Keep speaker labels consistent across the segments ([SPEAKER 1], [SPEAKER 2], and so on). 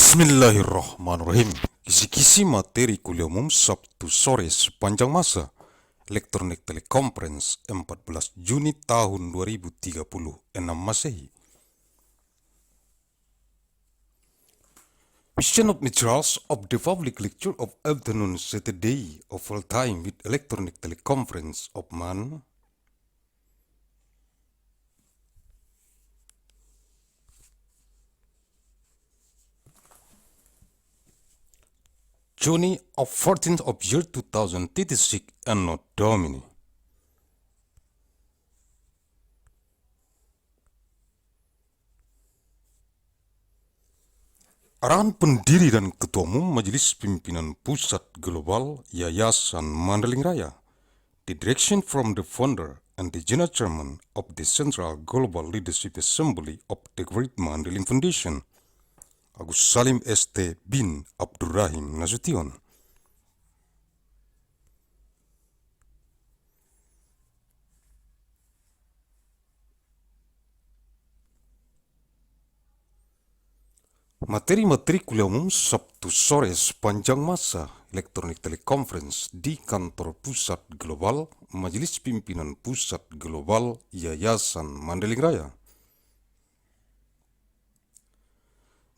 [SPEAKER 1] Bismillahirrahmanirrahim. Kisi-kisi materi kuliah umum Sabtu sore sepanjang masa. Elektronik Teleconference 14 Juni tahun 2036 Masehi. Mission of materials of the public lecture of afternoon Saturday of all time with electronic teleconference of man. Juni of 14th of year 2036 ANNO DOMINI. Arahan Pendiri dan Ketua Umum Majelis Pimpinan Pusat Global Yayasan Mandailing Raya. The direction from the founder and the General Chairman of the Central Global Leadership Assembly of the Great Mandailing Foundation, Agussalim St. bin Abdur Rahim Nasution. Materi-materi kuliah umum Sabtu sore sepanjang masa elektronik teleconference di kantor Pusat Global Majelis Pimpinan Pusat Global Yayasan Mandailing Raya.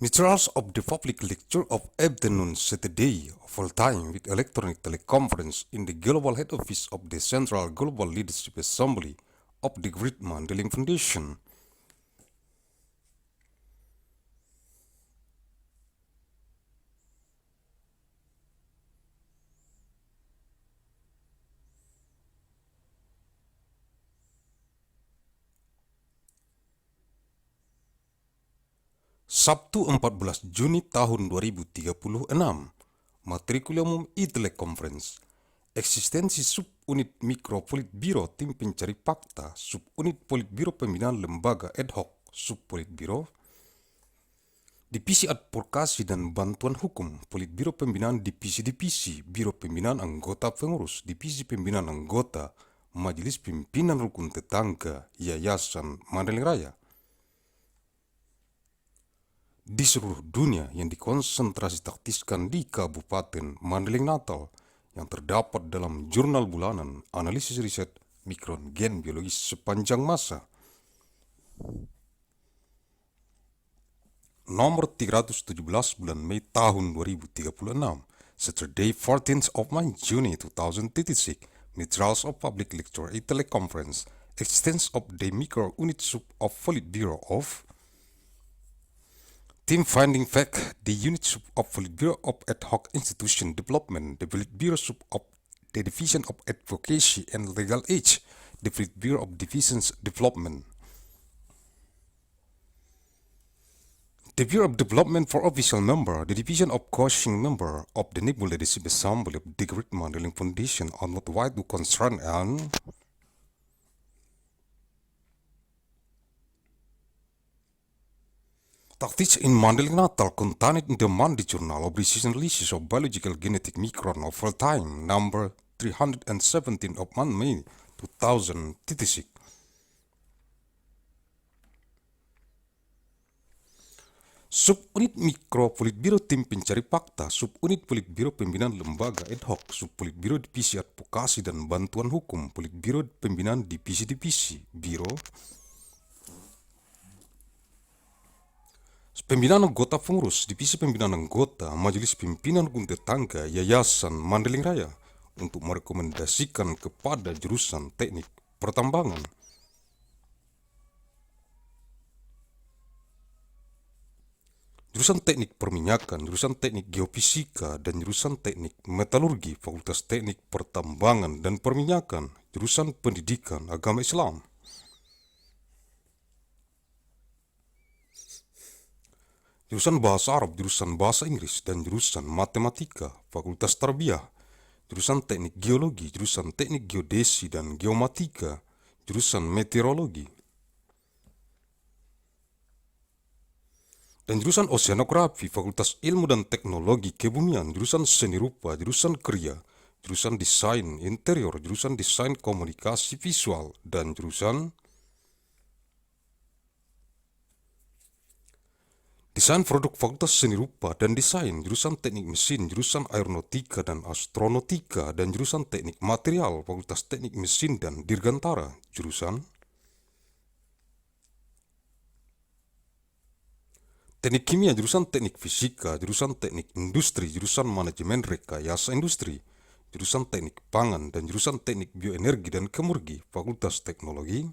[SPEAKER 1] Materials of the public lecture of afternoon Saturday of all time with electronic teleconference in the Global Head Office of the Central Global Leadership Assembly of the Great Mandailing Foundation. Sabtu 14 Juni tahun 2036, materi kuliah umum e-teleconference, eksistensi subunit mikro politbiro tim pencari fakta, subunit politbiro pembinaan lembaga ad hoc, subpolitbiro, divisi advokasi dan bantuan hukum, politbiro pembinaan divisi-divisi, biro pembinaan anggota pengurus, divisi pembinaan anggota, majelis pimpinan rukun tetangga, yayasan Mandailing Raya. Di seluruh dunia yang dikonsentrasi taktiskan di Kabupaten Mandailing Natal yang terdapat dalam jurnal bulanan analisis riset mikron gen biologis sepanjang masa nomor 317 bulan Mei tahun 2036, Saturday 14th of May Juni 2036, materials of public lecture a teleconference, existence of the micro unit sub of Politburo of Team Finding Fact, the unit sub of Politburo of Ad Hoc Institution Development, the Politburo sub of the Division of Advocacy and Legal Age, the Politburo of Divisions Development, the Bureau of Development for Official Member, the Division of Coaching Member of the Naval Leadership Assembly of the Great Mandailing Foundation on what wide to concern and Tactics in Mandailing Natal contained in the Monday Journal of Decision Releases of Biological Genetic Micron of all time, number 317 of May 2036. Subunit Mikro Politbiro Tim Pencari Fakta, Subunit Politbiro Pembinaan Lembaga Ad Hoc, Subpolitbiro Divisi Advokasi dan Bantuan Hukum, Politbiro Pembinaan Divisi-Divisi, Biro Pembinaan Anggota Pengurus, Divisi Pembinaan Anggota, Majelis Pimpinan Rukun Tetangga, Yayasan Mandailing Raya untuk merekomendasikan kepada jurusan teknik pertambangan, jurusan teknik perminyakan, jurusan teknik geofisika, dan jurusan teknik metalurgi, Fakultas Teknik Pertambangan dan Perminyakan, jurusan pendidikan agama Islam, jurusan Bahasa Arab, jurusan Bahasa Inggris, dan jurusan Matematika, Fakultas Tarbiyah, jurusan Teknik Geologi, jurusan Teknik Geodesi dan Geomatika, jurusan Meteorologi, dan jurusan Oceanografi, Fakultas Ilmu dan Teknologi Kebumian, jurusan Seni Rupa, jurusan Kriya, jurusan Desain Interior, jurusan Desain Komunikasi Visual, dan jurusan Desain produk Fakultas Seni Rupa dan Desain, jurusan Teknik Mesin, jurusan Aeronautika dan Astronautika, dan jurusan Teknik Material, Fakultas Teknik Mesin dan Dirgantara, jurusan Teknik Kimia, jurusan Teknik Fisika, jurusan Teknik Industri, jurusan Manajemen Rekayasa Industri, jurusan Teknik Pangan, dan jurusan Teknik Bioenergi dan Kemurgi, Fakultas Teknologi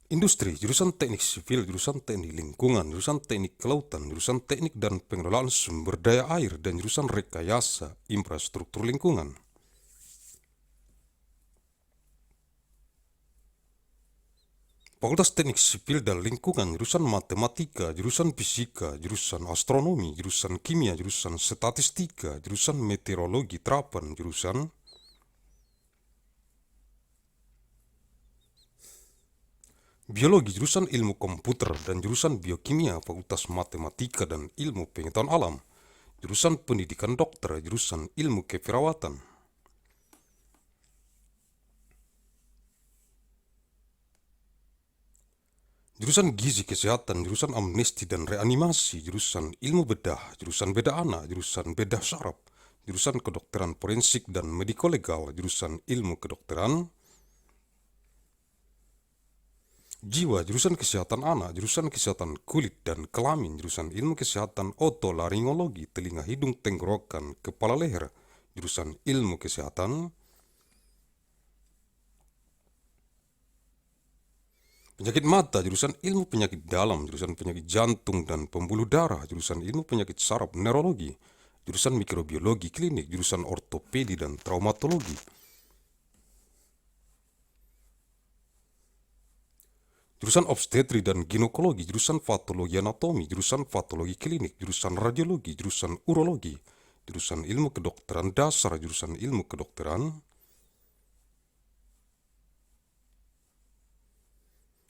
[SPEAKER 1] Industri, jurusan Teknik Sipil, jurusan Teknik Lingkungan, jurusan Teknik Kelautan, jurusan Teknik dan Pengelolaan Sumber Daya Air, dan jurusan Rekayasa Infrastruktur Lingkungan. Fakultas Teknik Sipil dan Lingkungan, jurusan Matematika, jurusan Fisika, jurusan Astronomi, jurusan Kimia, jurusan Statistika, jurusan Meteorologi Terapan, jurusan Biologi, jurusan Ilmu Komputer, dan jurusan Biokimia, Fakultas Matematika dan Ilmu Pengetahuan Alam, jurusan Pendidikan Dokter, jurusan Ilmu Keperawatan. Jurusan Gizi Kesehatan, jurusan Amnesti dan Reanimasi, jurusan Ilmu Bedah, jurusan Bedah Anak, jurusan Bedah Saraf, jurusan Kedokteran Forensik dan Mediko Legal, jurusan Ilmu Kedokteran Jiwa, jurusan Kesehatan Anak, jurusan Kesehatan Kulit dan Kelamin, jurusan Ilmu Kesehatan Otolaringologi, Telinga Hidung Tenggorokan Kepala Leher, jurusan Ilmu Kesehatan Penyakit Mata, jurusan Ilmu Penyakit Dalam, jurusan Penyakit Jantung dan Pembuluh Darah, jurusan Ilmu Penyakit Saraf Neurologi, jurusan Mikrobiologi Klinik, jurusan Ortopedi dan Traumatologi, jurusan Obstetri dan Ginekologi, jurusan Patologi Anatomi, jurusan Patologi Klinik, jurusan Radiologi, jurusan Urologi, jurusan Ilmu Kedokteran Dasar, jurusan Ilmu Kedokteran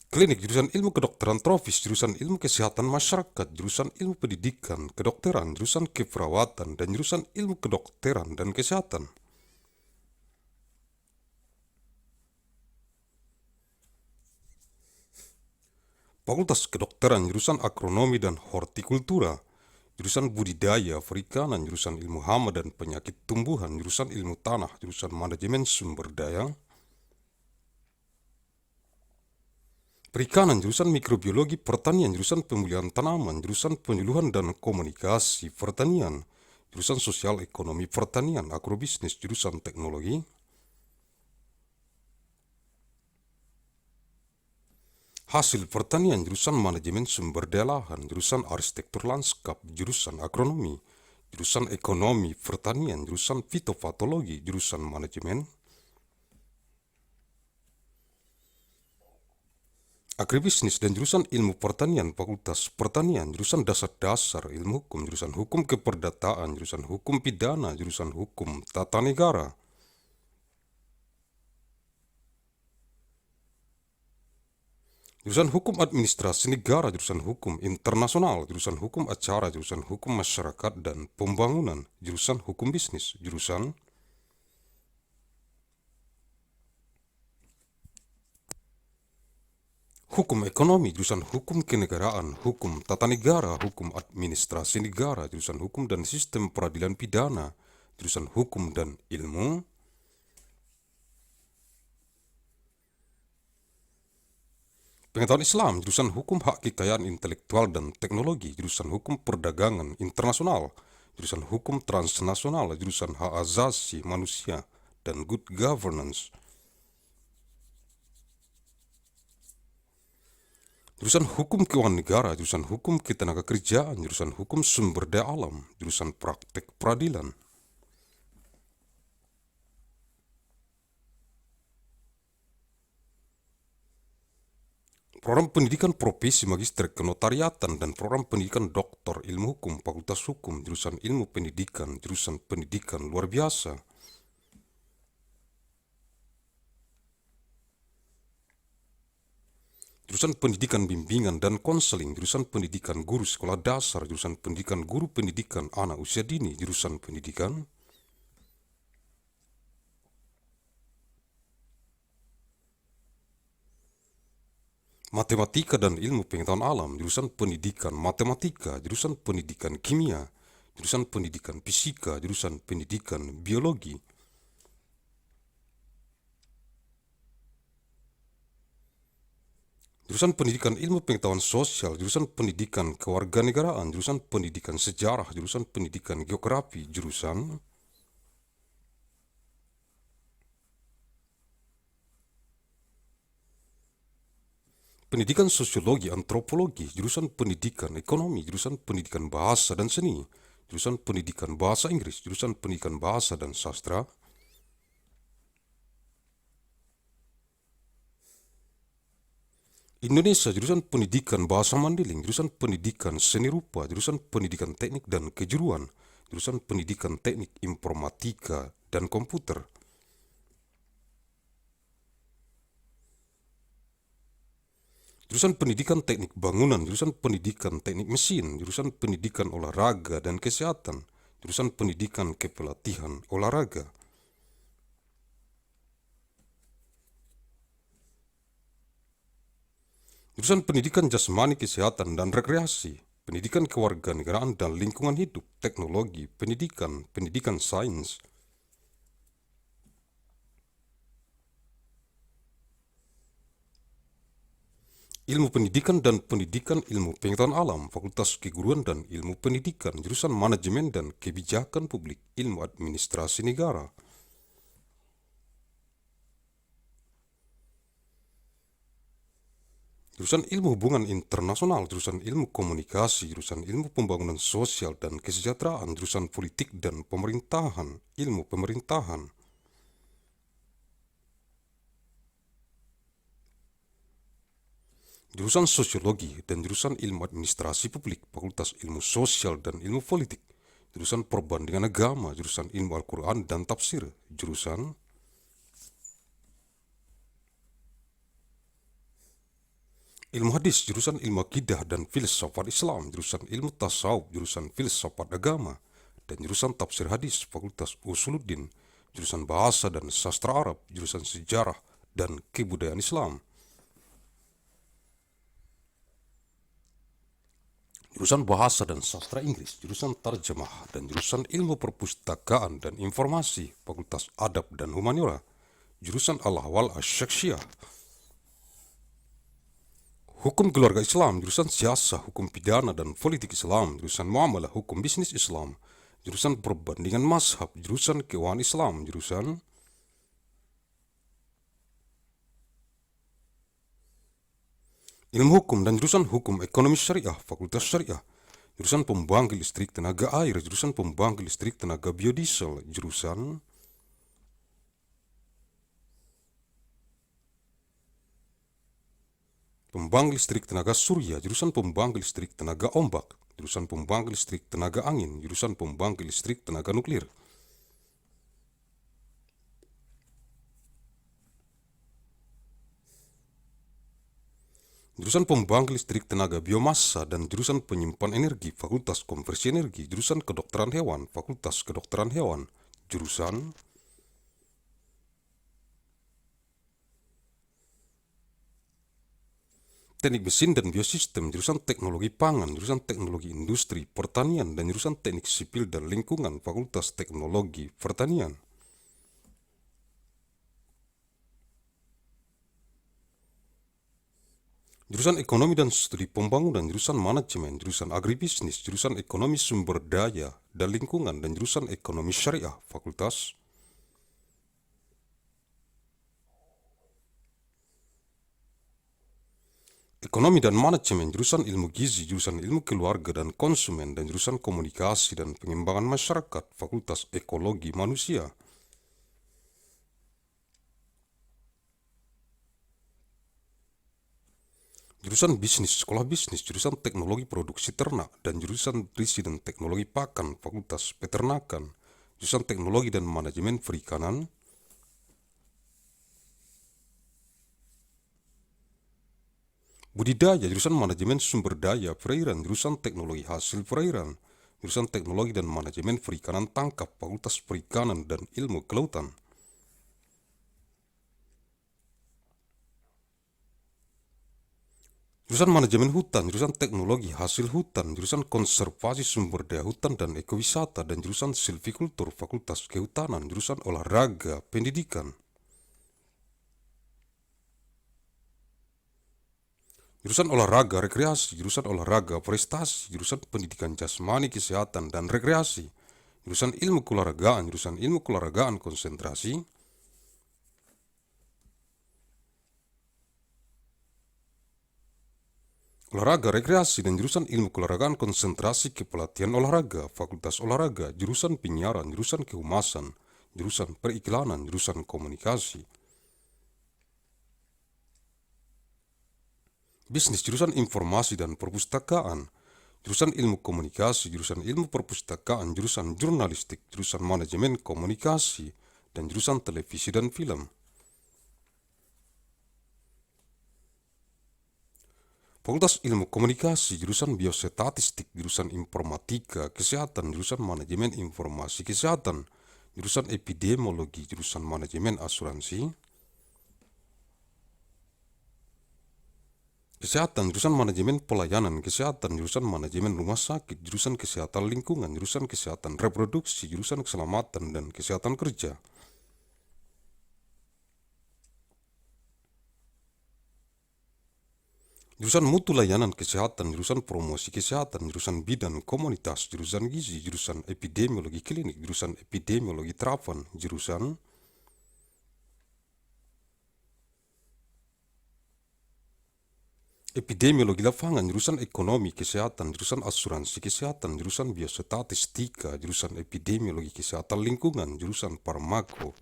[SPEAKER 1] Klinik, jurusan Ilmu Kedokteran Tropis, jurusan Ilmu Kesehatan Masyarakat, jurusan Ilmu Pendidikan Kedokteran, jurusan Keperawatan, dan jurusan Ilmu Kedokteran dan Kesehatan. Fakultas Kedokteran, jurusan Agronomi dan Hortikultura, jurusan Budidaya Perikanan, jurusan Ilmu Hama dan Penyakit Tumbuhan, jurusan Ilmu Tanah, jurusan Manajemen Sumber Daya Perikanan, jurusan Mikrobiologi Pertanian, jurusan Pemulihan Tanaman, jurusan Penyuluhan dan Komunikasi Pertanian, jurusan Sosial Ekonomi Pertanian, Agrobisnis, jurusan Teknologi Hasil Pertanian, jurusan Manajemen Sumber Daya Lahan, jurusan Arsitektur Lanskap, jurusan Agronomi, jurusan Ekonomi Pertanian, jurusan Fitopatologi, jurusan Manajemen Agribisnis, dan jurusan Ilmu Pertanian, Fakultas Pertanian, jurusan Dasar-Dasar Ilmu Hukum, jurusan Hukum Keperdataan, jurusan Hukum Pidana, jurusan Hukum Tata Negara, jurusan Hukum Administrasi Negara, jurusan Hukum Internasional, jurusan Hukum Acara, jurusan Hukum Masyarakat dan Pembangunan, jurusan Hukum Bisnis, jurusan Hukum Ekonomi, jurusan Hukum Kenegaraan, Hukum Tata Negara, Hukum Administrasi Negara, jurusan Hukum dan Sistem Peradilan Pidana, jurusan Hukum dan Ilmu Pengetahuan Islam, jurusan Hukum Hak Kekayaan Intelektual dan Teknologi, jurusan Hukum Perdagangan Internasional, jurusan Hukum Transnasional, jurusan Hak Asasi Manusia dan Good Governance, jurusan Hukum Keuangan Negara, jurusan Hukum Ketenagakerjaan, jurusan Hukum Sumber Daya Alam, jurusan Praktek Peradilan. Program Pendidikan Profesi Magister Kenotariatan dan Program Pendidikan Doktor Ilmu Hukum, Fakultas Hukum, jurusan Ilmu Pendidikan, jurusan Pendidikan Luar Biasa. Jurusan Pendidikan Bimbingan dan Konseling, jurusan Pendidikan Guru Sekolah Dasar, jurusan Pendidikan Guru Pendidikan Anak Usia Dini, jurusan Pendidikan Matematika dan Ilmu Pengetahuan Alam, jurusan Pendidikan Matematika, jurusan Pendidikan Kimia, jurusan Pendidikan Fisika, jurusan Pendidikan Biologi. Jurusan Pendidikan Ilmu Pengetahuan Sosial, jurusan Pendidikan Kewarganegaraan, jurusan Pendidikan Sejarah, jurusan Pendidikan Geografi, jurusan Pendidikan Sosiologi Antropologi, jurusan Pendidikan Ekonomi, jurusan Pendidikan Bahasa dan Seni, jurusan Pendidikan Bahasa Inggris, jurusan Pendidikan Bahasa dan Sastra, Indonesia, jurusan Pendidikan Bahasa Mandailing, jurusan Pendidikan Seni Rupa, jurusan Pendidikan Teknik dan Kejuruan, jurusan Pendidikan Teknik Informatika dan Komputer, jurusan Pendidikan Teknik Bangunan, jurusan Pendidikan Teknik Mesin, jurusan Pendidikan Olahraga dan Kesehatan, jurusan Pendidikan Kepelatihan Olahraga, jurusan Pendidikan Jasmani Kesehatan dan Rekreasi, Pendidikan Kewarganegaraan dan Lingkungan Hidup, Teknologi, Pendidikan Sains, Ilmu Pendidikan dan Pendidikan Ilmu Pengetahuan Alam, Fakultas Keguruan dan Ilmu Pendidikan, jurusan Manajemen dan Kebijakan Publik, Ilmu Administrasi Negara, jurusan Ilmu Hubungan Internasional, jurusan Ilmu Komunikasi, jurusan Ilmu Pembangunan Sosial dan Kesejahteraan, jurusan Politik dan Pemerintahan, Ilmu Pemerintahan, jurusan Sosiologi dan jurusan Ilmu Administrasi Publik, Fakultas Ilmu Sosial dan Ilmu Politik, jurusan Perbandingan Agama, jurusan Ilmu Al-Quran dan Tafsir, jurusan Ilmu Hadis, jurusan Ilmu Akidah dan Filsafat Islam, jurusan Ilmu Tasawuf, jurusan Filsafat Agama, dan jurusan Tafsir Hadis, Fakultas Usuluddin, jurusan Bahasa dan Sastra Arab, jurusan Sejarah dan Kebudayaan Islam, jurusan Bahasa dan Sastra Inggris, jurusan Tarjemah, dan jurusan Ilmu Perpustakaan dan Informasi, Fakultas Adab dan Humaniora, jurusan Al-Ahwal Asy-Syakhsiyah, Hukum Keluarga Islam, jurusan Siasah, Hukum Pidana dan Politik Islam, jurusan Muamalah, Hukum Bisnis Islam, jurusan Perbandingan Mazhab, jurusan Keuangan Islam, jurusan Ilmu Hukum dan jurusan Hukum Ekonomi Syariah, Fakultas Syariah, jurusan Pembangkit Listrik Tenaga Air, jurusan Pembangkit Listrik Tenaga Biodiesel, jurusan Pembangkit Listrik Tenaga Surya, jurusan Pembangkit Listrik Tenaga Ombak, jurusan Pembangkit Listrik Tenaga Angin, jurusan Pembangkit Listrik Tenaga Nuklir, jurusan Pembangkit Listrik Tenaga Biomasa dan jurusan Penyimpan Energi, Fakultas Konversi Energi, jurusan Kedokteran Hewan, Fakultas Kedokteran Hewan, jurusan Teknik Mesin dan Biosistem, jurusan Teknologi Pangan, jurusan Teknologi Industri Pertanian, dan jurusan Teknik Sipil dan Lingkungan, Fakultas Teknologi Pertanian. Jurusan Ekonomi dan Studi Pembangunan, jurusan Manajemen, jurusan Agribisnis, jurusan Ekonomi Sumber Daya dan Lingkungan, dan jurusan Ekonomi Syariah, Fakultas Ekonomi dan Manajemen, jurusan Ilmu Gizi, jurusan Ilmu Keluarga dan Konsumen, dan jurusan Komunikasi dan Pengembangan Masyarakat, Fakultas Ekologi Manusia. Jurusan Bisnis, Sekolah Bisnis, jurusan Teknologi Produksi Ternak, dan jurusan Nutrisi dan Teknologi Pakan, Fakultas Peternakan, jurusan Teknologi dan Manajemen Perikanan, Budidaya, jurusan Manajemen Sumber Daya Perairan, jurusan Teknologi Hasil Perairan, jurusan Teknologi dan Manajemen Perikanan Tangkap, Fakultas Perikanan dan Ilmu Kelautan. jurusan manajemen hutan, jurusan teknologi hasil hutan, jurusan konservasi sumber daya hutan dan ekowisata, dan jurusan silvikultur, fakultas kehutanan, jurusan olahraga, pendidikan. Jurusan olahraga rekreasi, jurusan olahraga prestasi, jurusan pendidikan jasmani, kesehatan, dan rekreasi. Jurusan ilmu keolahragaan, jurusan ilmu keolahragaan konsentrasi. Olahraga rekreasi dan jurusan ilmu keolahragaan konsentrasi kepelatihan olahraga, fakultas olahraga, jurusan penyiaran, jurusan kehumasan, jurusan periklanan, jurusan komunikasi. Bisnis, jurusan informasi dan perpustakaan, jurusan ilmu komunikasi, jurusan ilmu perpustakaan, jurusan jurnalistik, jurusan manajemen komunikasi, dan jurusan televisi dan film. Fakultas Ilmu Komunikasi, jurusan Biostatistik, jurusan Informatika, Kesehatan, jurusan Manajemen Informasi Kesehatan, jurusan Epidemiologi, jurusan Manajemen Asuransi, Kesehatan, jurusan Manajemen Pelayanan Kesehatan, jurusan Manajemen Rumah Sakit, jurusan Kesehatan Lingkungan, jurusan Kesehatan Reproduksi, jurusan Keselamatan dan Kesehatan Kerja. Jurusan Mutu Layanan Kesehatan, jurusan Promosi Kesehatan, jurusan Bidan Komunitas, jurusan Gizi, jurusan Epidemiologi Klinik, jurusan Epidemiologi Terapan, jurusan Epidemiologi Lapangan, jurusan Ekonomi Kesehatan, jurusan Asuransi Kesehatan, jurusan Biostatistika, jurusan Epidemiologi Kesehatan Lingkungan, jurusan Farmako.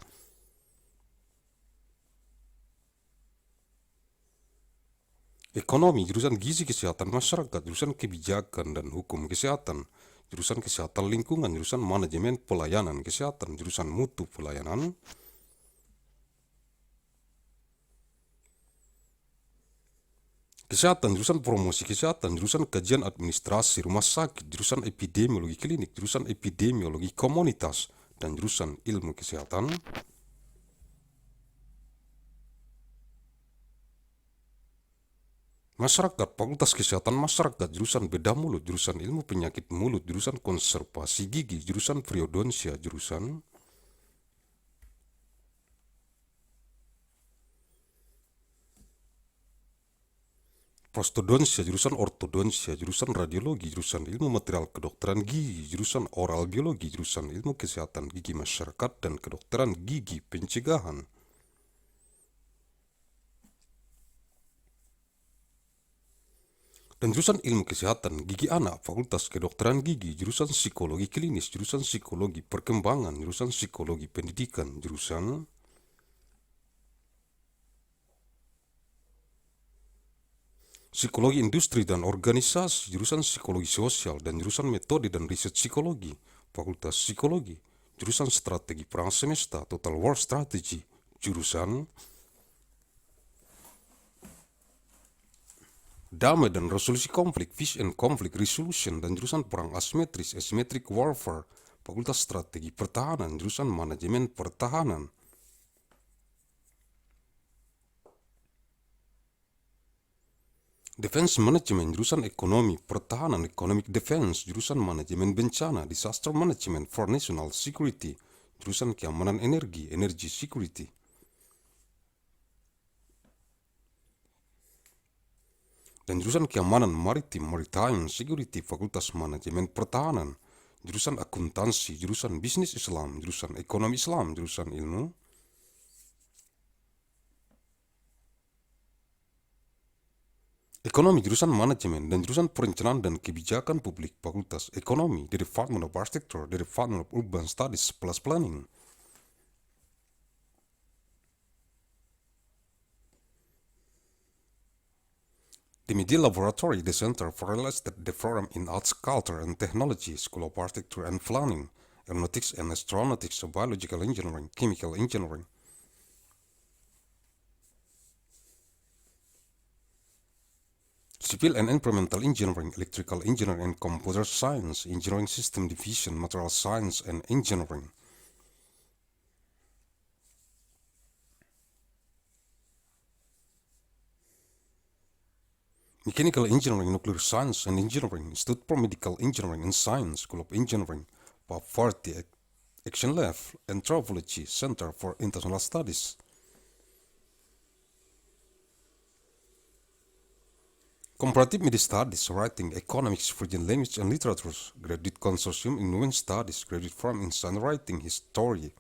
[SPEAKER 1] Ekonomi, jurusan Gizi Kesehatan Masyarakat, jurusan Kebijakan dan Hukum Kesehatan, jurusan Kesehatan Lingkungan, jurusan Manajemen Pelayanan Kesehatan, jurusan Mutu Pelayanan, Kesehatan, jurusan Promosi Kesehatan, jurusan Kajian Administrasi Rumah Sakit, jurusan Epidemiologi Klinik, jurusan Epidemiologi Komunitas, dan jurusan Ilmu Kesehatan. Masyarakat, Fakultas Kesehatan Masyarakat, jurusan Bedah Mulut, jurusan Ilmu Penyakit Mulut, jurusan Konservasi Gigi, jurusan Periodonsia, jurusan Prostodonsia, jurusan Ortodonsia, jurusan Radiologi, jurusan Ilmu Material Kedokteran Gigi, jurusan Oral Biologi, jurusan Ilmu Kesehatan Gigi Masyarakat dan Kedokteran Gigi Pencegahan. Dan jurusan Ilmu Kesehatan Gigi Anak, Fakultas Kedokteran Gigi, jurusan Psikologi Klinis, jurusan Psikologi Perkembangan, jurusan Psikologi Pendidikan, jurusan Psikologi Industri dan Organisasi, jurusan Psikologi Sosial dan jurusan Metode dan Riset Psikologi, Fakultas Psikologi, jurusan Strategi Perang Semesta, Total War Strategy, jurusan Damai dan Resolusi Konflik, Peace and Conflict Resolution, dan jurusan Perang Asimetris, Asymmetric Warfare, Fakultas Strategi Pertahanan, jurusan Manajemen Pertahanan. Defense Management, jurusan Ekonomi Pertahanan, Economic Defense, jurusan Manajemen Bencana, Disaster Management for National Security, jurusan Keamanan Energi, Energy Security. Dan jurusan Keamanan Maritim, Maritime Security, Fakultas Manajemen Pertahanan, jurusan Akuntansi, jurusan Bisnis Islam, jurusan Ekonomi Islam, jurusan Ilmu Ekonomi, jurusan Manajemen, dan jurusan Perencanaan dan Kebijakan Publik, Fakultas Ekonomi, di Department of Architecture, di Department of Urban Studies plus Planning. The Media Laboratory, the Center for Real Estate, the Program in Arts, Culture and Technology, School of Architecture and Planning, Aeronautics and Astronautics, Biological Engineering, Chemical Engineering. Civil and Environmental Engineering, Electrical Engineering and Computer Science, Engineering System Division, Material Science and Engineering. Mechanical Engineering, Nuclear Science and Engineering, Institute for Medical Engineering and Science, School of Engineering, Poverty Action Lab, Anthropology, Center for International Studies. Comparative Media Studies, Writing, Economics, Foreign Language and Literatures, Graduate Consortium in Women's Studies, Graduate Program in Science Writing, History.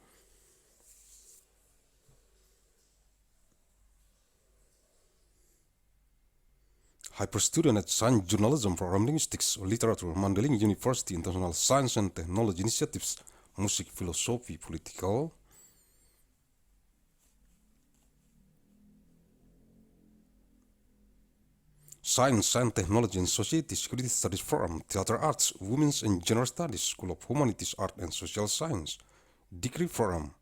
[SPEAKER 1] Hyper Student at Science Journalism Program Linguistics or Literature, Mandailing University, International Science and Technology Initiatives, Music, Philosophy, Political. Science and Technology and Society, Security Studies Forum, Theater Arts, Women's and Gender Studies, School of Humanities, Art and Social Science, Degree Forum.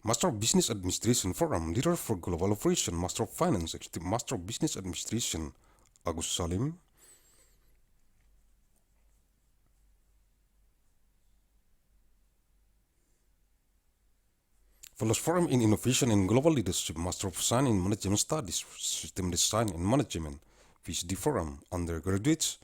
[SPEAKER 1] Master of Business Administration Forum, Leader for Global Operation, Master of Finance, Executive Master of Business Administration, Agussalim. Fellows Forum in Innovation and Global Leadership, Master of Science in Management Studies, System Design and Management, PhD Forum, Undergraduates.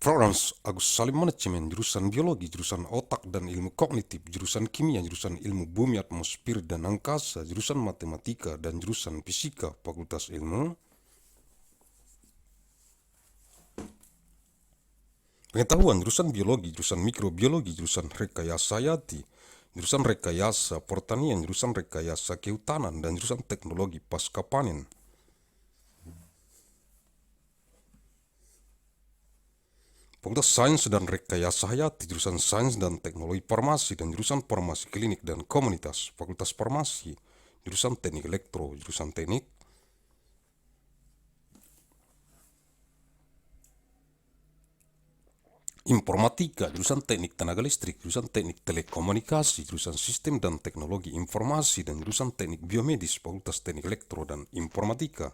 [SPEAKER 1] Programs Agussalim Manajemen, jurusan Biologi, jurusan Otak dan Ilmu Kognitif, jurusan Kimia, jurusan Ilmu Bumi, Atmosfer dan Angkasa, jurusan Matematika dan jurusan Fisika, Fakultas Ilmu Pengetahuan, jurusan Biologi, jurusan Mikrobiologi, jurusan Rekayasa Hayati, jurusan Rekayasa Pertanian, jurusan Rekayasa Kehutanan, dan jurusan Teknologi Pasca Panen. Fakultas Sains dan Rekayasa Hayati, jurusan Sains dan Teknologi Farmasi, dan jurusan Farmasi Klinik dan Komunitas, Fakultas Farmasi, jurusan Teknik Elektro, jurusan Teknik Informatika, jurusan Teknik Tenaga Listrik, jurusan Teknik Telekomunikasi, jurusan Sistem dan Teknologi Informasi, dan jurusan Teknik Biomedis, Fakultas Teknik Elektro dan Informatika.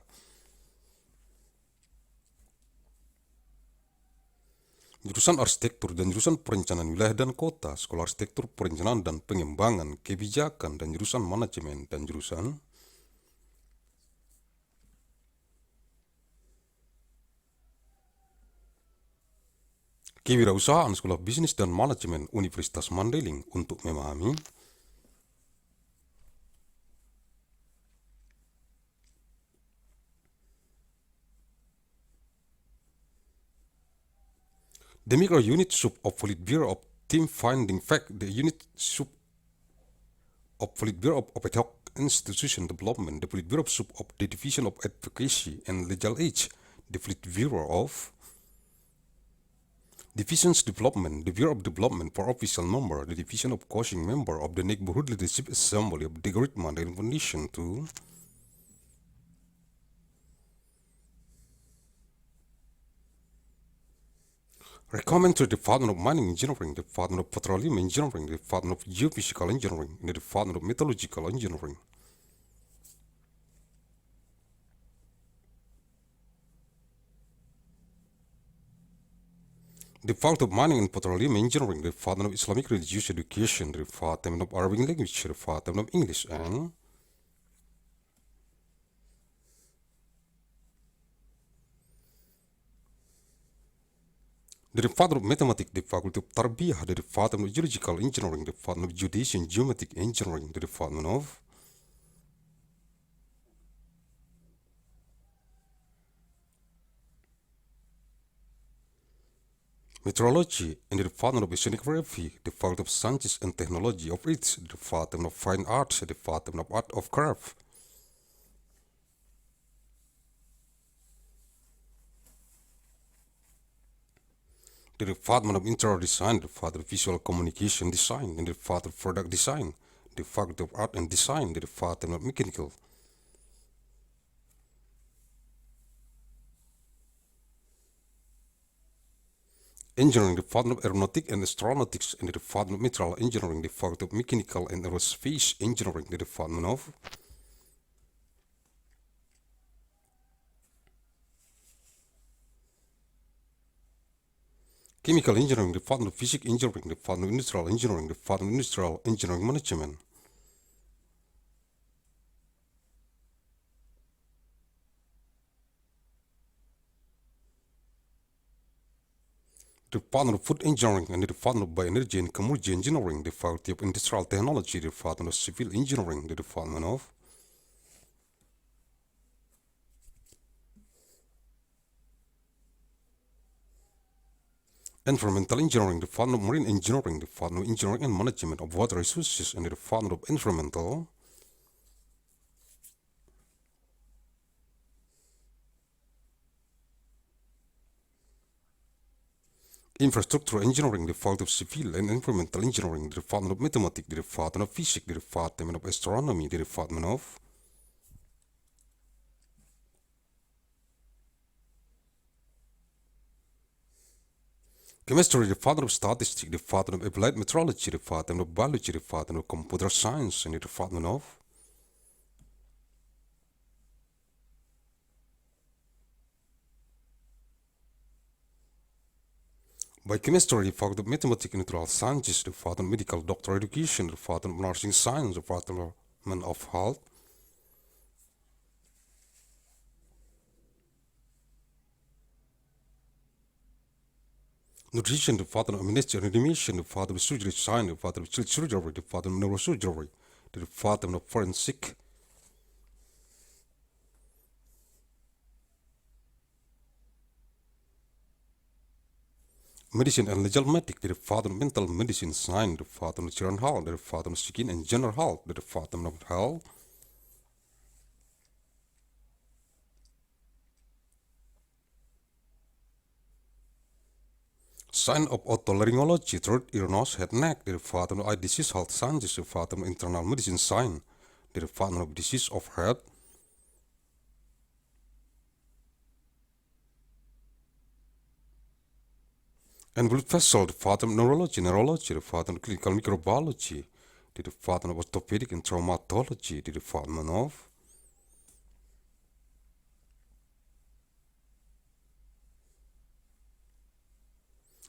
[SPEAKER 1] Jurusan Arsitektur dan jurusan Perencanaan Wilayah dan Kota, Sekolah Arsitektur, Perencanaan dan Pengembangan Kebijakan, dan jurusan Manajemen, dan jurusan Kewirausahaan, Sekolah Bisnis dan Manajemen Universitas Mandailing. Untuk memahami the micro unit sub of Politburo of Team Finding Fact, the unit sub of Politburo of ad hoc institution development, the Politburo sub of the Division of Advocacy and Legal Age, the Politburo of Divisions Development, the Bureau of Development for Official Member, the Division of Coaching Member of the Neighborhood Leadership Assembly of the Great Mandailing Foundation to recommend to the Department of Mining Engineering, the Department of Petroleum Engineering, the Department of Geophysical Engineering, and the Department of Metallurgical Engineering. The Department of Mining and Petroleum Engineering, the Department of Islamic Religious Education, the Department of Arabic Language, the Department of English, and the Department of Mathematics, the Faculty of Tarbiyah, the Department of Geological Engineering, the Department of Geodesy and Geometric Engineering, the Department of Meteorology, and the Department of Oceanography, the Faculty of Sciences and Technology of Arts, the Department of Fine Arts, the Department of Art of Craft. The Department of Interior Design, the Department of Visual Communication Design, and the Department of Product Design, the Faculty of Art and Design, the Department of Mechanical Engineering, the Department of Aeronautics and Astronautics, and the Department of Material Engineering, the Faculty of Mechanical and Aerospace Engineering, the Department of Chemical Engineering, Department of Physics Engineering, Department of Industrial Engineering, Department of Industrial Engineering Management. Department of Food Engineering and the Department of Bioenergy and Commodity Engineering, the Faculty of Industrial Technology, the Department of Civil Engineering, the Department of Environmental Engineering, the Department of Marine Engineering, the Department of Engineering and Management of Water Resources, and the Department of Environmental Infrastructure Engineering, the Faculty of Civil and Environmental Engineering, the Department of Mathematics, the Department of Physics, the Department of Astronomy, the Department of Chemistry, the Department of Statistics, the Department of Applied Metrology, the Department of Biology, the Department of Computer Science, and the Department of Biochemistry, the Faculty of Mathematics and Natural Sciences, the Department of Medical Doctor Education, the Department of Nursing Science, the Department of Health, Nutrition, the Department of Administration and Animation, the Department of Surgery Science, the Department of Child Surgery, the Department of Neurosurgery, the Department of Forensic, Medicine and Legal Medic, the Department of Mental Medicine Science, the Department of Children's Health, the Department of Skin and General Health, the Department of Health, Science of Otolaryngology, Throat, Ear, Nose, Head, Neck, the Department of Eye Disease Health Sciences, the Department of Internal Medicine Science, the Department of Disease of Head, and Blood Vessel, the Department of Neurology, the Department of Clinical Microbiology, the Department of Orthopedic and Traumatology, the Department of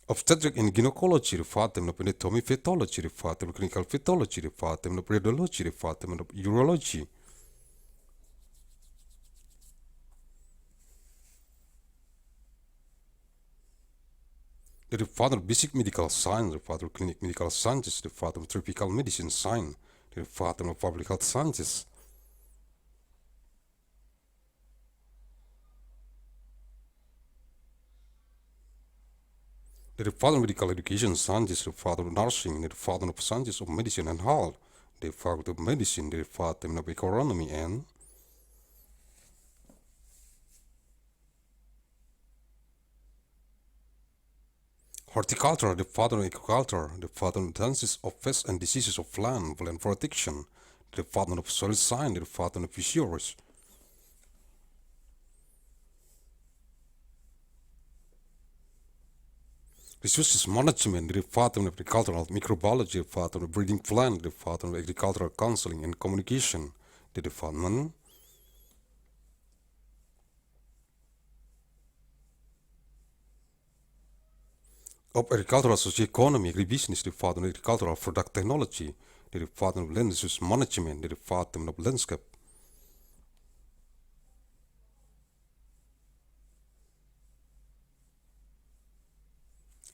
[SPEAKER 1] Obstetric and Gynecology, the Department of Anatomy Pathology, the Department of Clinical Pathology, the Department of Radiology, the Department of Urology, the Department of Basic Medical Science, the Department of Clinic Medical Sciences, the Department of Tropical Medicine Science, the Department of Public Health Sciences, the Department of Medical Education Sciences, the Department of Nursing, the Department of Sciences of Medicine and Health, the Department of Medicine, the Department of Economy and Horticulture, the Department of Agriculture, the Department of Sciences of Pests and Diseases of Plant Protection, the Department of Soil Science, the Department of Fisheries, Resources Management, the Department of Agricultural Microbiology, the Department of Breeding Plant, the Department of Agricultural Counseling and Communication, the Department of Agricultural Socioeconomy, Agribusiness, the Department of Agricultural Product Technology, the Department of Land Resource Management, the Department of Landscape,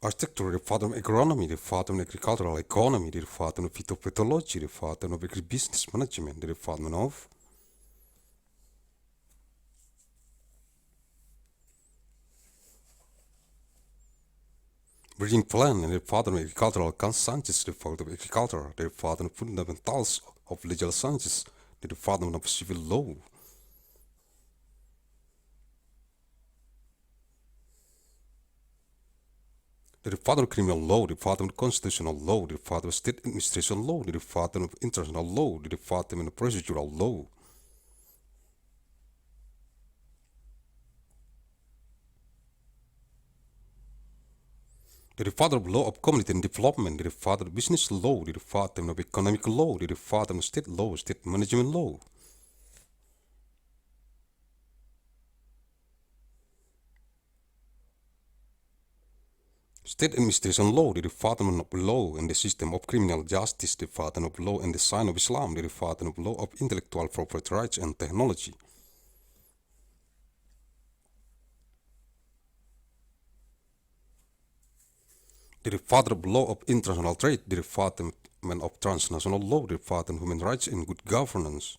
[SPEAKER 1] Architecture, the Department of Agronomy, the Department of Agricultural Economy, the Department of Phytopathology, the Department of Agribusiness Management, the Department of Breeding Plant, and the Department of Agricultural Sciences, the Department of Agriculture, the Department of Fundamentals of Legal Sciences, the Department of Civil Law, the Department of Criminal Law, the Department of Constitutional Law, the Department of State Administration Law, the Department of International Law, the Department of Procedural Law, the Department of Law of Community and Development, the Department of Business Law, the Department of Economic Law, the Department of State Law, State Management Law, State Administration Law, the Department of Law and the System of Criminal Justice, the Department of Law and the Sign of Islam, the Department of Law of Intellectual Property Rights and Technology. The Department of Law of International Trade, the Department of Transnational Law, the Department of Human Rights and Good Governance.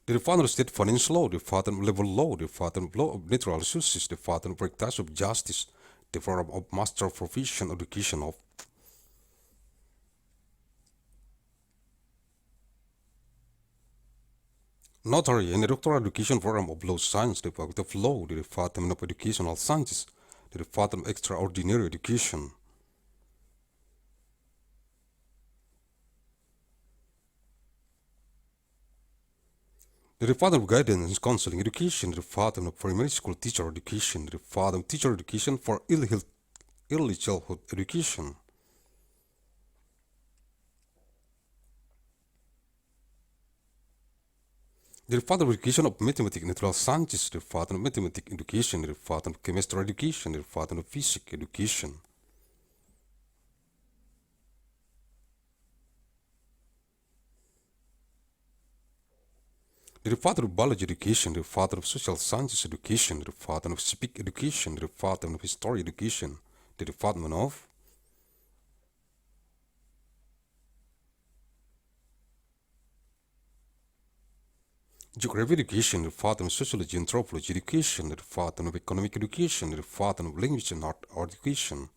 [SPEAKER 1] The Department of State Finance Law, the Department of Labor Law, the Department of Law of Natural Resources, the Department of Practice of Justice, the Department of Master of Profession Education of Notary and the Doctoral Education Program of Law Science, the Department of Law, the Department of Educational Sciences, the Department of Extraordinary Education. The Department of Guidance and Counseling Education, the Department of Primary School Teacher Education, the Department of Teacher Education for Early Childhood Education. The Department of Education of Mathematics and Natural Sciences, the Department of Mathematics Education, the Department of Chemistry Education, the Department of Physics Education. The Department of Biology Education, the Department of Social Sciences Education, the Department of Civic Education, the Department of History Education, the Department of Geography Education, the Department of Sociology and Anthropology Education, the Department of Economic Education, the Department of Language and Art Education.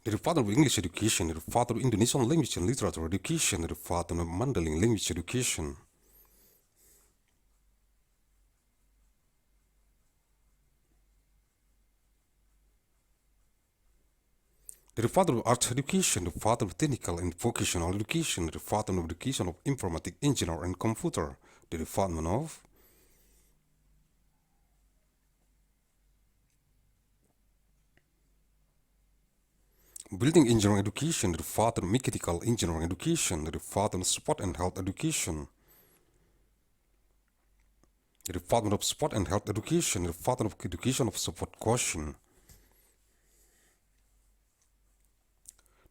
[SPEAKER 1] The Department of English Education, the Department of Indonesian Language and Literature Education, the Department of Mandailing Language Education. The Department of Arts Education, the Department of Technical and Vocational Education, the Department of Education of Informatic Engineer and Computer, the Department of Building Engineering Education, the Department of Mechanical Engineering Education, the Department of Sport and Health Education. The Department of Sport and Health Education, the Department of Education of Support Coaching.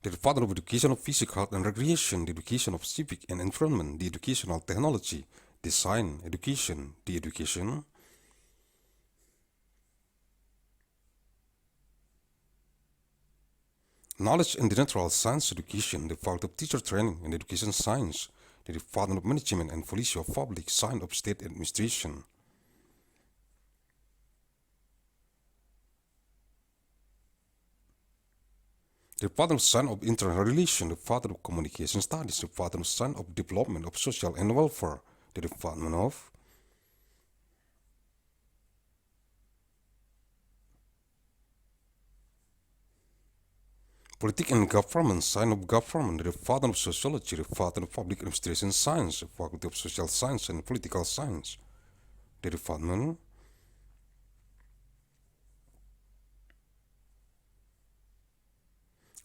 [SPEAKER 1] The Department of Education of Physical Health and Recreation, the Education of Civic and Environment, the Educational Technology, Design Education, the Education. Knowledge and the Natural Science Education, the Department of Teacher Training and Education Science, the Department of Management and Policy of Public Science of State Administration. The Department of Science of International Relations, the Department of Communication Studies, the Department of Science of Development of Social and Welfare, the Department of Politics and Government, Science of Government, the Department of Sociology, the Department of Public Administration Science, the Faculty of Social Science and Political Science, the Department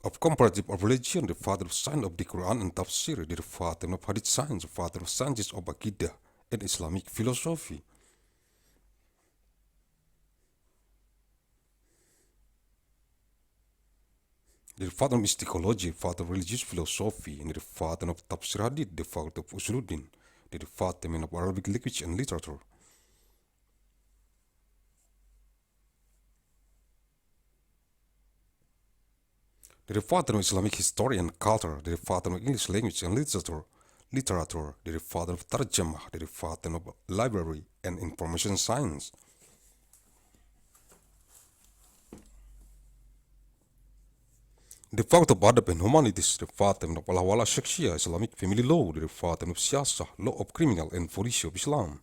[SPEAKER 1] of Comparative of Religion, the Department of Science of the Quran and Tafsir, the Department of Hadith Science, the Department of Sciences of Aqidah and Islamic Philosophy. The Department of Mysticology, the Department of Religious Philosophy, and the Department of Tafsir Hadith, the Faculty of Usuluddin, the Department of Arabic Language and Literature. The Department of Islamic History and Culture, the Department of English Language and Literature, the Department of Tarjamah, the Department of Library and Information Science. The Department of Adab and Humanities, the Department of Al-Hawala Shakhsiyah, Islamic Family Law, the Department of Siyasah, Law of Criminal and Policy of Islam.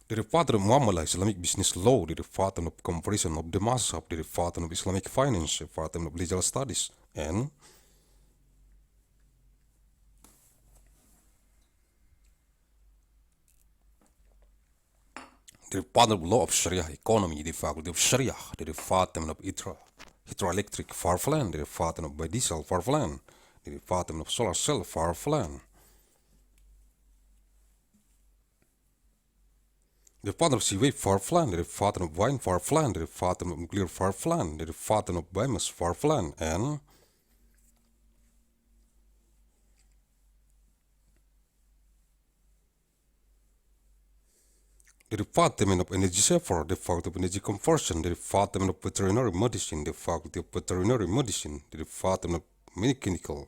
[SPEAKER 1] The Department of Muamalah, Islamic Business Law, the Department of Comparison of the Mazhab, the Department of Islamic Finance, the Department of Legal Studies, and the Department of Law of Sharia Economy, the Faculty of Sharia, the Department of Hydroelectric Farfland, the Department of Biodiesel Farfland, the Department of Solar Cell Farfland, the Department of Seaway Farfland, the Department of Wine Farfland, the Department of Nuclear Farfland, the Department of Biomass Farfland, and the Department of Energy Safer, the Faculty of Energy Conversion, the Department of Veterinary Medicine, the Faculty of Veterinary Medicine, the Department of Mechanical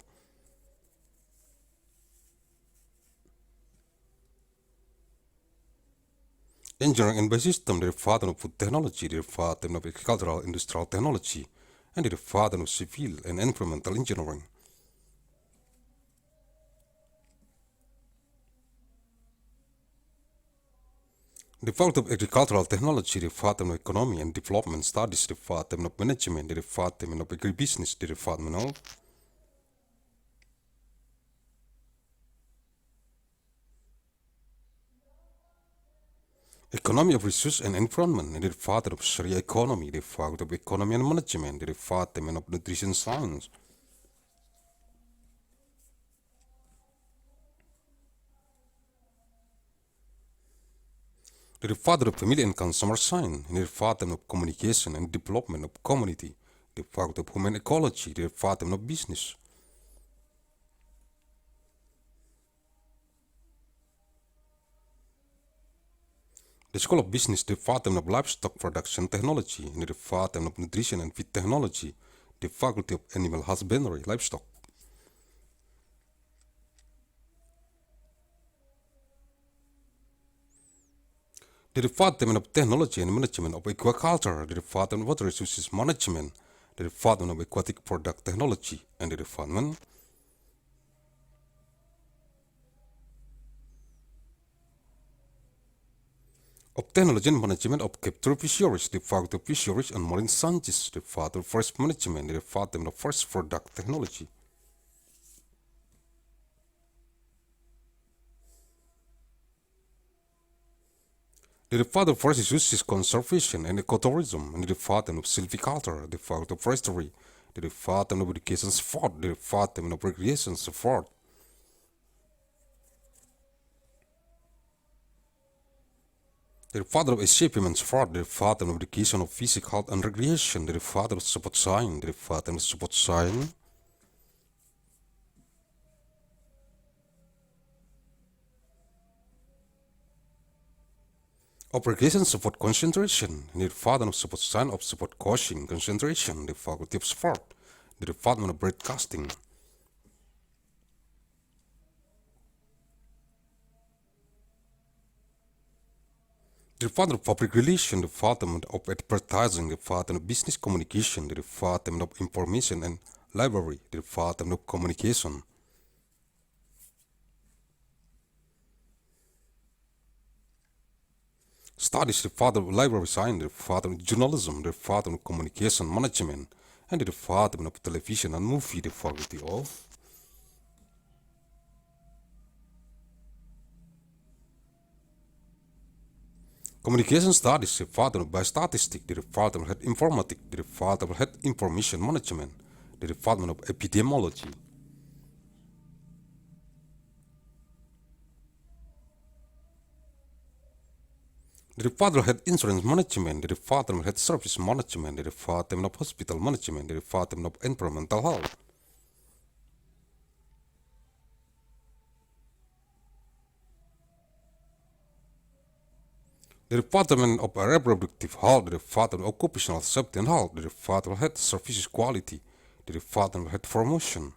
[SPEAKER 1] Engineering and Biosystem, the Department of Food Technology, the Department of Agricultural Industrial Technology, and the Department of Civil and Environmental Engineering. The Faculty of Agricultural Technology, the Department of Economy and Development Studies, the Department of Management, the Department of Agribusiness, the Department of Economy of Resource and Environment, the Department of Sharia Economy, the Faculty of Economy and Management, the Department of Nutrition Science, the Department of Family and Consumer Science, the Department of Communication and Development of Community, the Faculty of Human Ecology, the Department of Business, the School of Business, the Department of Livestock Production Technology, and the Department of Nutrition and Feed Technology, the Faculty of Animal Husbandry, Livestock, the Department of Technology and Management of Aquaculture, the Department of Water Resources Management, the Department of Aquatic Product Technology, and the Department of Technology and Management of Capture Fisheries, the Faculty of Fisheries and Marine Sciences, the Department of Forest Management, the Department of Forest Product Technology, the Department of Forest Resources Conservation and Ecotourism, and the Department of Silviculture, the Faculty of Forestry, the Department of Education Support, the Department of Recreation Support, the Department of Escape and Support, the Department of Education of Physical Health and Recreation, the Department of Support Science, the Department of Support Science, of Recreation Support Concentration, the Department of Support Science of Support Coaching Concentration, the Faculty of Sport, the Department of Broadcasting, the Department of Public Relations, the Department of Advertising, the Department of Business Communication, the Department of Information and Library, the Department of Communication, Studies, the Department of Library Science, the Department of Journalism, the Department of Communication Management, and the Department of Television and Movie, the Faculty of Communication Studies, the Department of Biostatistics, the Department of Health Informatics, the Department of Health Information Management, the Department of Epidemiology, the Department of Health Insurance Management, the Department of Health Service Management, the Department of Hospital Management, the Department of Environmental Health, the Department of Reproductive Health, the Department of Occupational Safety and Health, the Department of Health Services Quality, the Department of Health Promotion,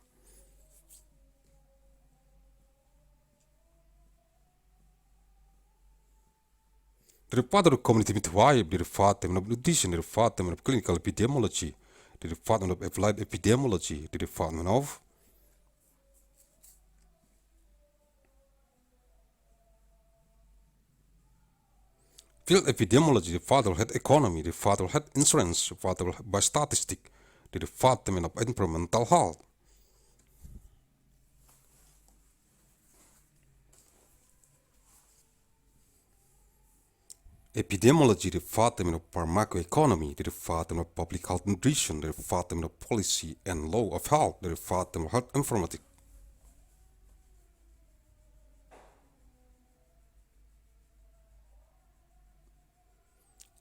[SPEAKER 1] the Department of Community Midwife, the Department of Nutrition, the Department of Clinical Epidemiology, the Department of Applied Epidemiology, the Department of Field Epidemiology, the Department of Health Economy, the Department of Health Insurance, the Department of Biostatistics, the Department of Environmental Health, Epidemiology, the Department of Pharmacoeconomy, the Department of Public Health Nutrition, the Department of Policy and Law of Health, the Department of Health Informatics.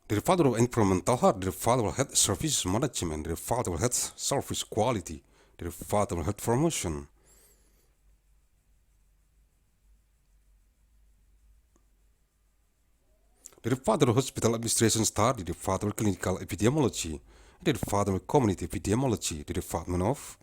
[SPEAKER 1] The Department of Environmental Health, the Department of Health Service Management, the Department of Health Service Quality, the Department of Health Promotion. The Department of Hospital Administration Study, the Department of Clinical Epidemiology, the Department of Community Epidemiology, the Department of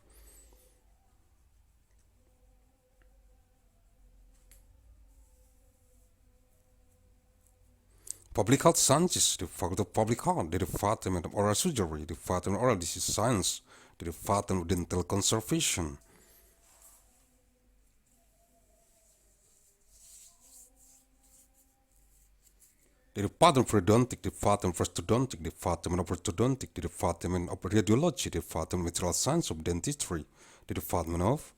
[SPEAKER 1] Public Health Sciences, the Faculty of Public Health, the Department of Oral Surgery, the Department of Oral Disease Science, the Department of Dental Conservation. The Department of Periodontic, the Department of Orthodontic, the Department of Orthodontic, the Department of Radiology, the Department of Material Science of Dentistry, the Department of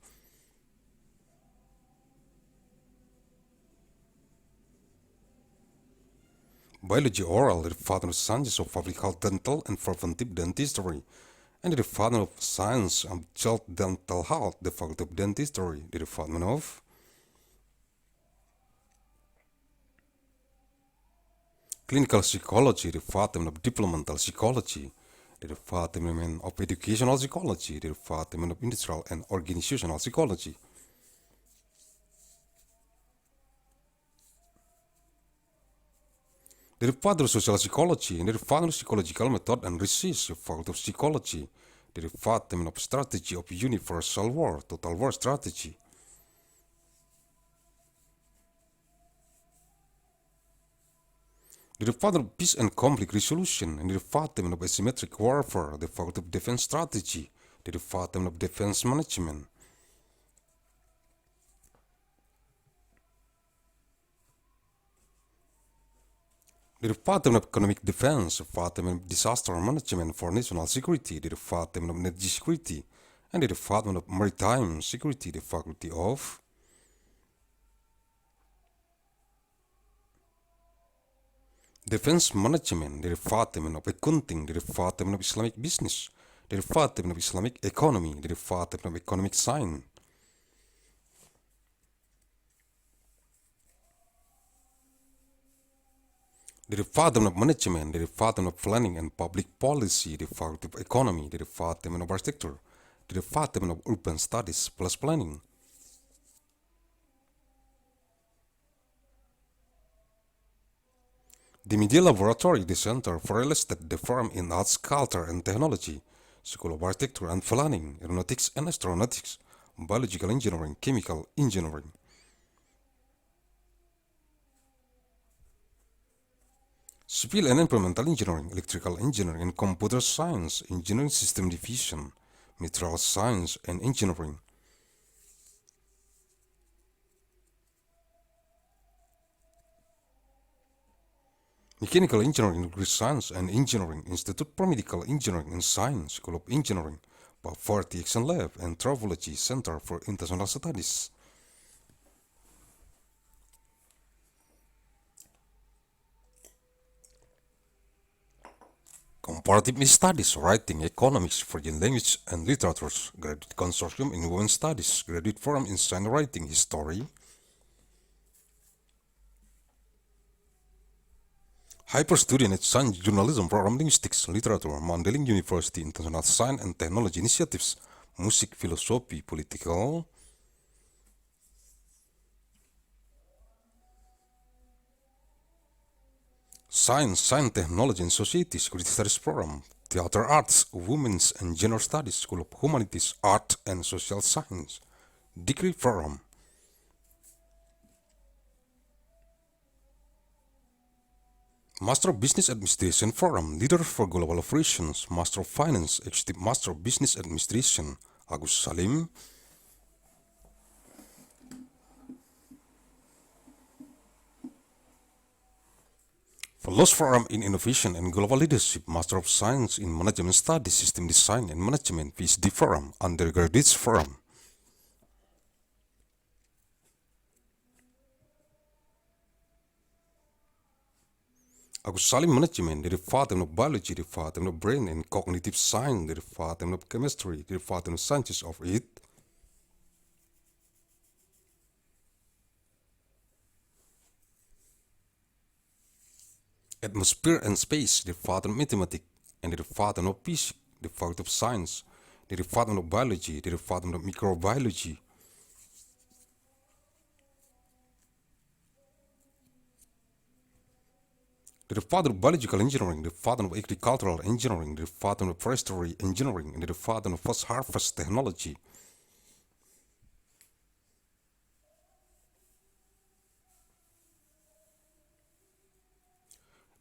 [SPEAKER 1] Biology Oral, the Department of Sciences of Public Health Dental and Preventive Dentistry, and the Department of Science and Child Dental Health, the Faculty of Dentistry, the Department of Clinical Psychology, the Department of Developmental Psychology, the Department of Educational Psychology, the Department of Industrial and Organizational Psychology. The Department of Social Psychology, and the Department of Psychological Method and Research, the Faculty of Psychology, the Department of Strategy of Universal War, Total War Strategy. The Department of Peace and Conflict Resolution, and the Department of Asymmetric Warfare, the Faculty of Defense Strategy, the Department of Defense Management. The Department of Economic Defense, the Department of Disaster Management for National Security, the Department of Energy Security, and the Department of Maritime Security, the Faculty of Defense Management, the Department of Accounting, the Department of Islamic Business, the Department of Islamic Economy, the Department of Economic Science. The Department of Management, the Department of Planning and Public Policy, the Faculty of Economy, the Department of Architecture, the Department of Urban Studies plus Planning. The Media Laboratory, the Center for Real Estate, the Firm in Arts, Culture and Technology, School of Architecture and Planning, Aeronautics and Astronautics, Biological Engineering, Chemical Engineering. Civil and Environmental Engineering, Electrical Engineering and Computer Science, Engineering System Division, Material Science and Engineering. Mechanical Engineering, Degree Science and Engineering, Institute for Medical Engineering and Science, School of Engineering, Poverty Action Lab and Travology Center for International Studies. Comparative Studies, Writing, Economics, Foreign Language and Literatures, Graduate Consortium in Women's Studies, Graduate Forum in Science Writing, History. Hyper Student at Science Journalism Program Linguistics, Literature, Mandailing University, International Science and Technology Initiatives, Music, Philosophy, Political. Science, Technology and Society, Security Studies Program, Theater Arts, Women's and Gender Studies, School of Humanities, Art and Social Science, Degree Program. Master of Business Administration Forum, Leaders for Global Operations, Master of Finance, Executive Master of Business Administration, Agussalim. Fellows Forum in Innovation and Global Leadership, Master of Science in Management Studies, System Design and Management, PhD Forum, Undergraduates Forum. Agussalim management, the Department of Biology, the Department of Brain and Cognitive Science, the Department of Chemistry, the Department of Sciences of It. Atmosphere and Space, the Department of Mathematics and the Department of Physics, the Department of Science, the Department of Biology, the Department of Microbiology. The Department of Biological Engineering, the Department of Agricultural Engineering, the Department of Forestry Engineering, and the Department of Post-Harvest Technology.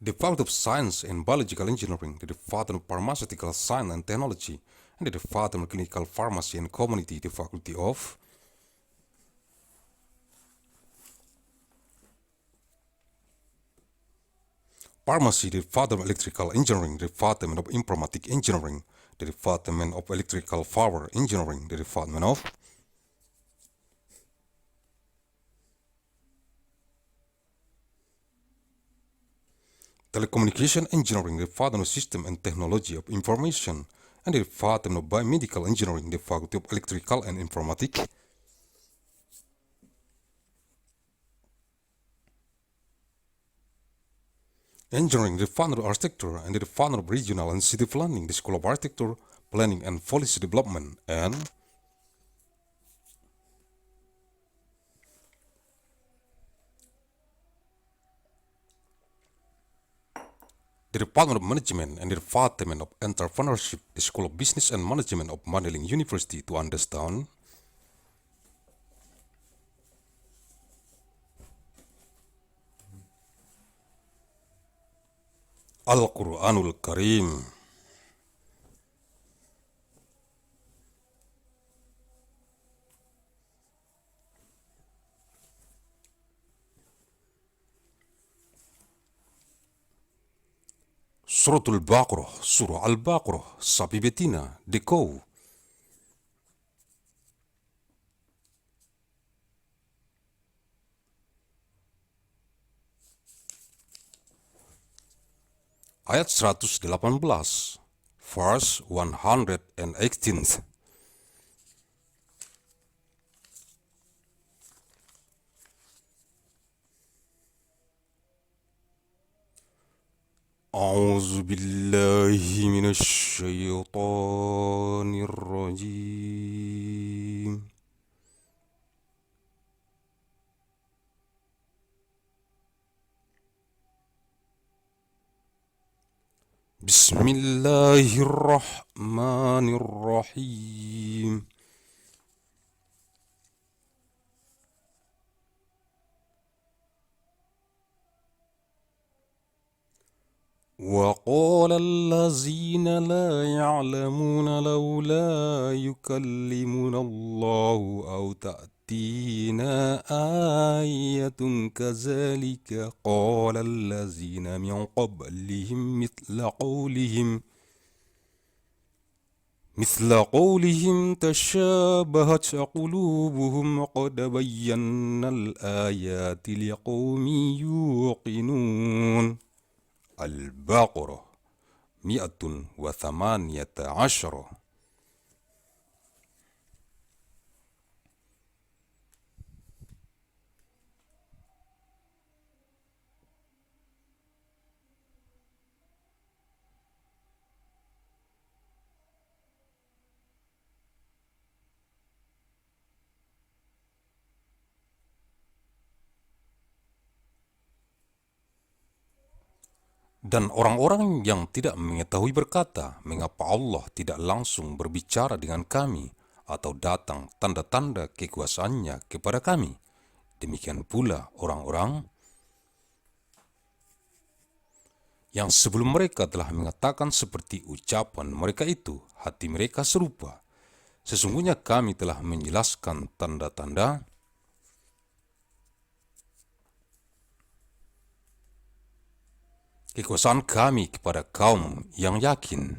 [SPEAKER 1] The Department of Science and Biological Engineering, the Department of Pharmaceutical Science and Technology, and the Department of Clinical Pharmacy and Community, the Faculty of Pharmacy, the Department of Electrical Engineering, the Department of Informatic Engineering, the Department of Electrical Power Engineering, the Department of Telecommunication Engineering, the Department of System and Technology of Information, and the Department of Biomedical Engineering, the Faculty of Electrical and Informatic. Engineering, the Department of Architecture, and the Department of Regional and City Planning, the School of Architecture, Planning and Policy Development, and the Department of Management and the Department of Entrepreneurship, the School of Business and Management of Mandailing University to understand Al-Quranul Karim. Suratul Baqarah, Surah Al-Baqarah, sapi betina, dekau. Ayat 118, verse 118. أعوذ بالله من الشيطان الرجيم. بسم الله الرحمن الرحيم. وقال الذين لا يعلمون لولا يكلمنا الله أو تأتينا آية كذلك قال الذين من قبلهم مثل قولهم تشابهت قلوبهم قد بينا الآيات لقوم يوقنون. Al-Baqarah 118. Dan orang-orang yang tidak mengetahui berkata, mengapa Allah tidak langsung berbicara dengan kami atau datang tanda-tanda kekuasaannya kepada kami. Demikian pula orang-orang yang sebelum mereka telah mengatakan seperti ucapan mereka itu, hati mereka serupa. Sesungguhnya kami telah menjelaskan tanda-tanda kekuasaan kami kepada kaum yang yakin.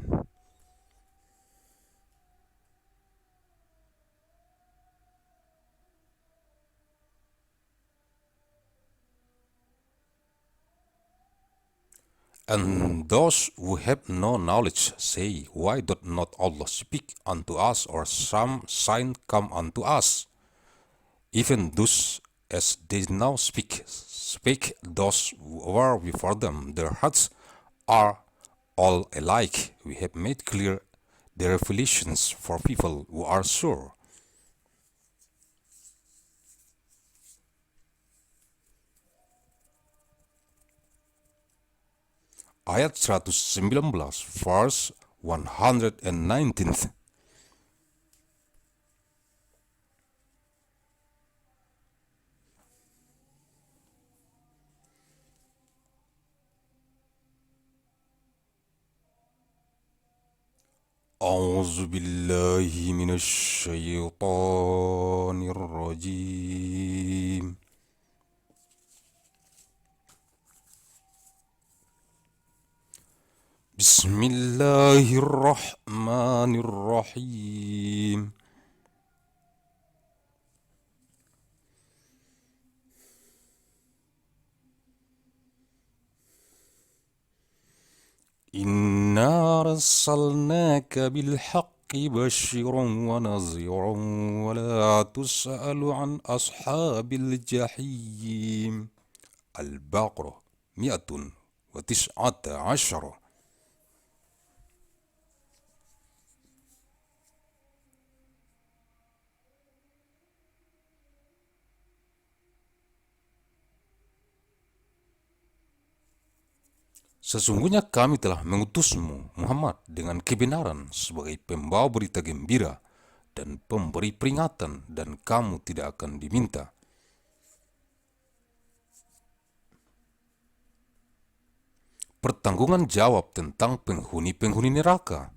[SPEAKER 1] And those who have no knowledge say, why doth not Allah speak unto us, or some sign come unto us? Even thus as they now speak those who were before them, their hearts are all alike. We have made clear the revelations for people who are sure. Ayat 119, verse 119. أعوذ بالله من الشيطان الرجيم. بسم الله الرحمن الرحيم. إنا أرسلناك بالحق بشيرا ونذيرا ولا تسأل عن أصحاب الجحيم. البقرة 119. Sesungguhnya kami telah mengutusmu, Muhammad, dengan kebenaran sebagai pembawa berita gembira dan pemberi peringatan, dan kamu tidak akan diminta pertanggungan jawab tentang penghuni-penghuni neraka.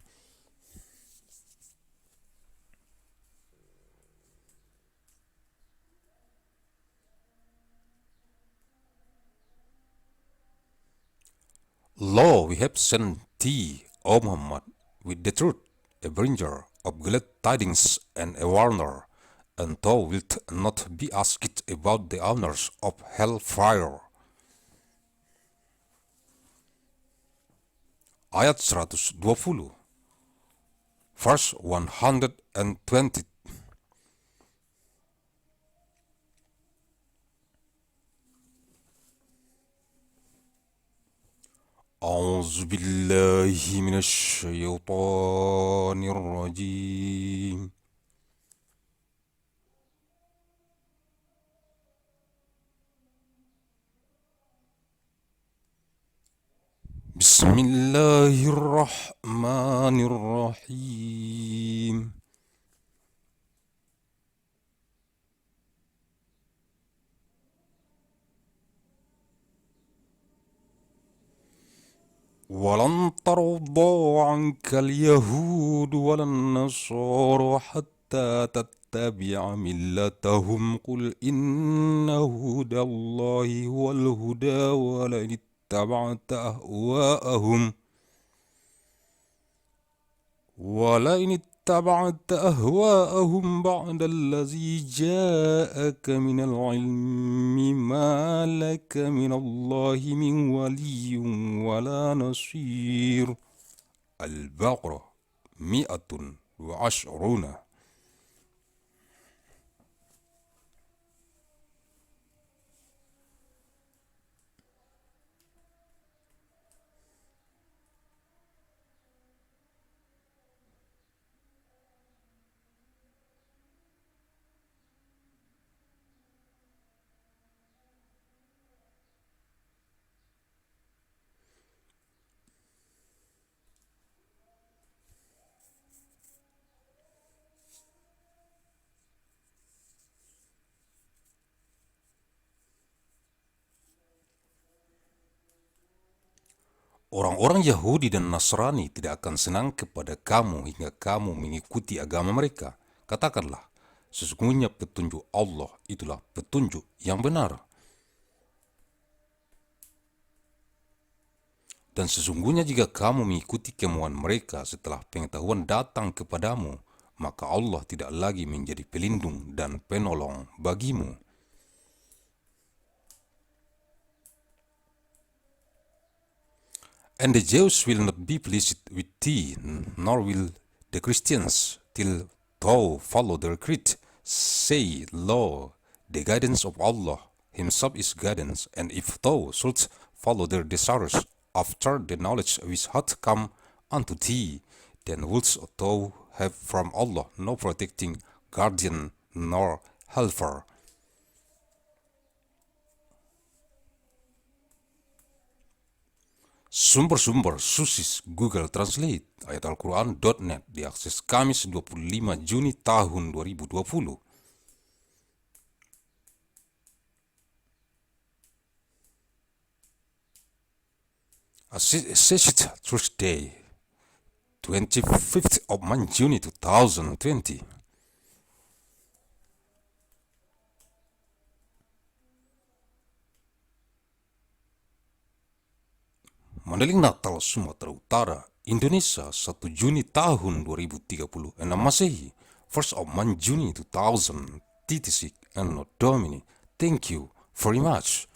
[SPEAKER 1] Lo, we have sent thee, O Muhammad, with the truth, a bringer of glad tidings and a warner, and thou wilt not be asked about the honors of hellfire. Ayat 120, verse 120. أعوذ بالله من الشيطان الرجيم. بسم الله الرحمن الرحيم. ولن ترضى عنك اليهود ولا النصارى حتى تتبع ملتهم قل إن هدى الله هو الهدى ولئن اتبعت أهواءهم بعد الذي جاءك من العلم ما لك من الله من ولي ولا نصير. البقرة 120. Orang-orang Yahudi dan Nasrani tidak akan senang kepada kamu hingga kamu mengikuti agama mereka. Katakanlah, sesungguhnya petunjuk Allah itulah petunjuk yang benar. Dan sesungguhnya jika kamu mengikuti kemauan mereka setelah pengetahuan datang kepadamu, maka Allah tidak lagi menjadi pelindung dan penolong bagimu. And the Jews will not be pleased with thee, nor will the Christians, till thou follow their creed. Say, lo, the guidance of Allah himself is guidance, and if thou shouldst follow their desires after the knowledge which hath come unto thee, then wouldst thou have from Allah no protecting guardian nor helper. Sumber-sumber Susis Google Translate ayat Al-Quran.net diakses Kamis 25 Juni tahun 2020. Assessed Thursday, 25th of month Juni 2020. Mandailing Natal, Sumatera Utara, Indonesia, 1 Juni tahun 2030, and Masehi, 1st of month Juni 2036, ANNO, DOMINI. Thank you very much.